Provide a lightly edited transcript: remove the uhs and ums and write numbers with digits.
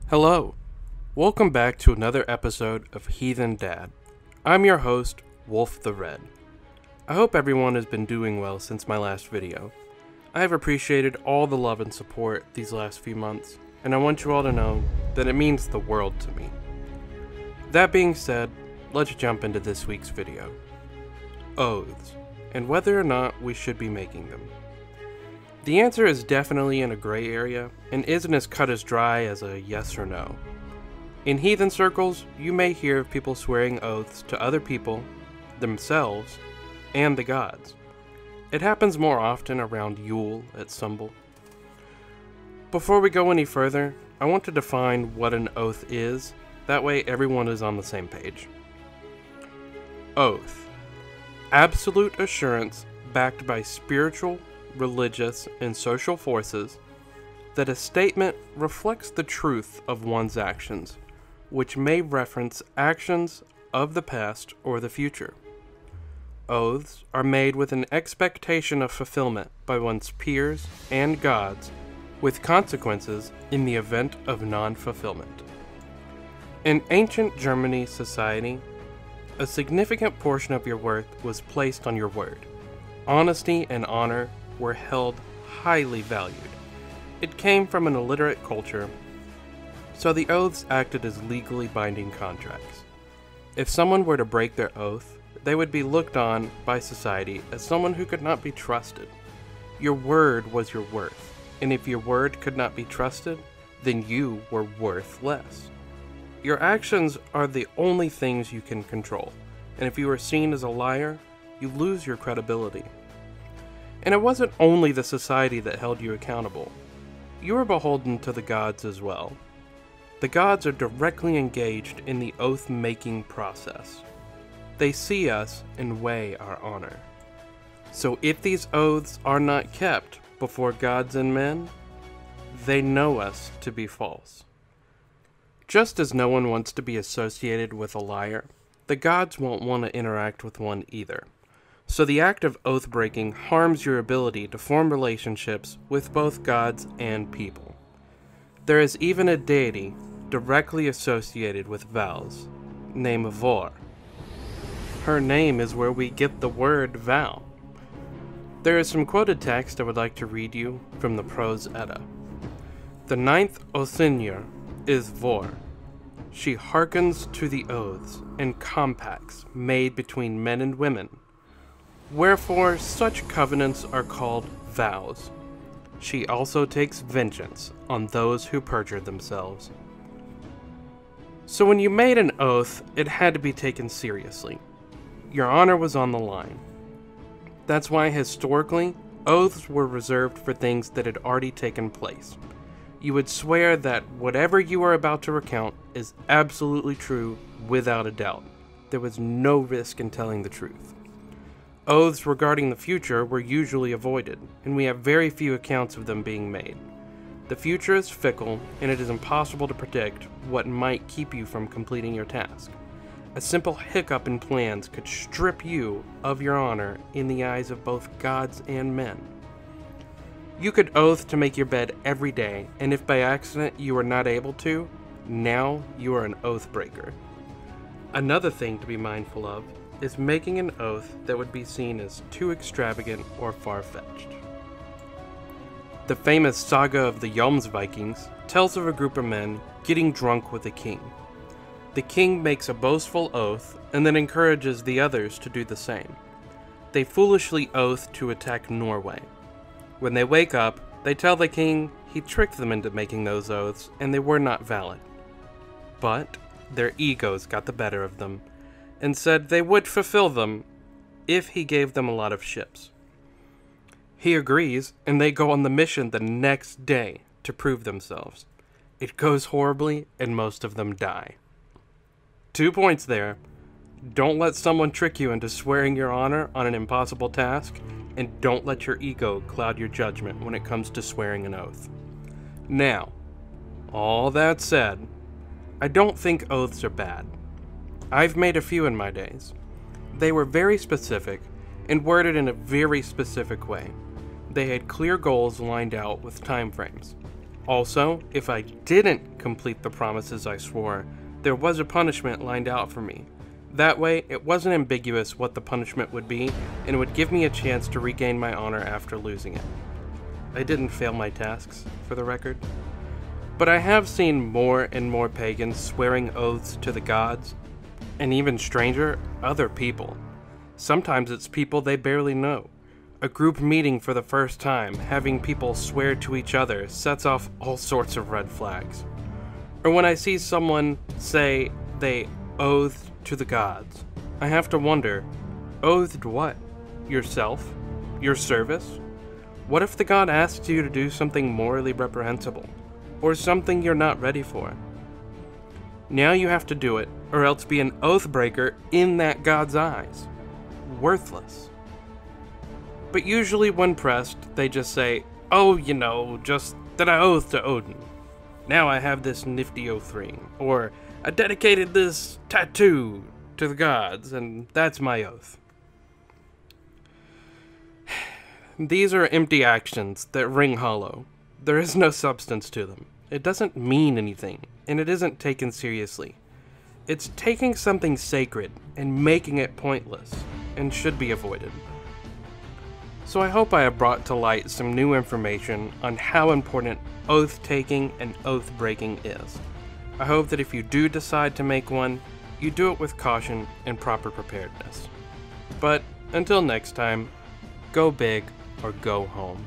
Hello, welcome back to another episode of Heathen Dad. I'm your host, Wolf the Red. I hope everyone has been doing well since my last video. I have appreciated all the love and support these last few months, and I want you all to know that it means the world to me. That being said, let's jump into this week's video. Oaths, and whether or not we should be making them. The answer is definitely in a gray area, and isn't as cut as dry as a yes or no. In heathen circles, you may hear of people swearing oaths to other people, themselves, and the gods. It happens more often around Yule at Sumbul. Before we go any further, I want to define what an oath is, that way everyone is on the same page. Oath. Absolute assurance backed by spiritual, religious, and social forces that a statement reflects the truth of one's actions, which may reference actions of the past or the future. Oaths are made with an expectation of fulfillment by one's peers and gods, with consequences in the event of non-fulfillment. In ancient Germany society, a significant portion of your worth was placed on your word. Honesty and honor were held highly valued. It came from an illiterate culture, so the oaths acted as legally binding contracts. If someone were to break their oath, they would be looked on by society as someone who could not be trusted. Your word was your worth, and if your word could not be trusted, then you were worth less. Your actions are the only things you can control, and if you are seen as a liar, you lose your credibility. And it wasn't only the society that held you accountable. You were beholden to the gods as well. The gods are directly engaged in the oath-making process. They see us and weigh our honor. So if these oaths are not kept before gods and men, they know us to be false. Just as no one wants to be associated with a liar, the gods won't want to interact with one either. So the act of oath-breaking harms your ability to form relationships with both gods and people. There is even a deity directly associated with vows, named Vor. Her name is where we get the word vow. There is some quoted text I would like to read you from the Prose Edda. The ninth Othnier is Vor. She hearkens to the oaths and compacts made between men and women. Wherefore such covenants are called vows. She also takes vengeance on those who perjure themselves. So when you made an oath, it had to be taken seriously. Your honor was on the line. That's why historically, oaths were reserved for things that had already taken place. You would swear that whatever you are about to recount is absolutely true without a doubt. There was no risk in telling the truth. Oaths regarding the future were usually avoided, and we have very few accounts of them being made. The future is fickle, and it is impossible to predict what might keep you from completing your task. A simple hiccup in plans could strip you of your honor in the eyes of both gods and men. You could oath to make your bed every day, and if by accident you are not able to, now you are an oath breaker. Another thing to be mindful of is making an oath that would be seen as too extravagant or far-fetched. The famous saga of the Jomsvikings tells of a group of men getting drunk with a king. The king makes a boastful oath and then encourages the others to do the same. They foolishly oath to attack Norway. When they wake up, they tell the king he tricked them into making those oaths and they were not valid. But their egos got the better of them, and said they would fulfill them if he gave them a lot of ships. He agrees, and they go on the mission the next day to prove themselves. It goes horribly, and most of them die. 2 points there. Don't let someone trick you into swearing your honor on an impossible task, and don't let your ego cloud your judgment when it comes to swearing an oath. Now, all that said, I don't think oaths are bad. I've made a few in my days. They were very specific and worded in a very specific way. They had clear goals lined out with time frames. Also, if I didn't complete the promises I swore, there was a punishment lined out for me. That way, it wasn't ambiguous what the punishment would be, and it would give me a chance to regain my honor after losing it. I didn't fail my tasks, for the record. But I have seen more and more pagans swearing oaths to the gods, and even stranger, other people. Sometimes it's people they barely know. A group meeting for the first time, having people swear to each other sets off all sorts of red flags. Or when I see someone say they oathed to the gods, I have to wonder, oathed what? Yourself? Your service? What if the god asks you to do something morally reprehensible? Or something you're not ready for? Now you have to do it, or else be an oath breaker in that god's eyes. Worthless. But usually when pressed, they just say, oh, just that I oath to Odin. Now I have this nifty oath ring. Or, I dedicated this tattoo to the gods, and that's my oath. These are empty actions that ring hollow. There is no substance to them. It doesn't mean anything, and it isn't taken seriously. It's taking something sacred and making it pointless, and should be avoided. So I hope I have brought to light some new information on how important oath-taking and oath-breaking is. I hope that if you do decide to make one, you do it with caution and proper preparedness. But until next time, go big or go home.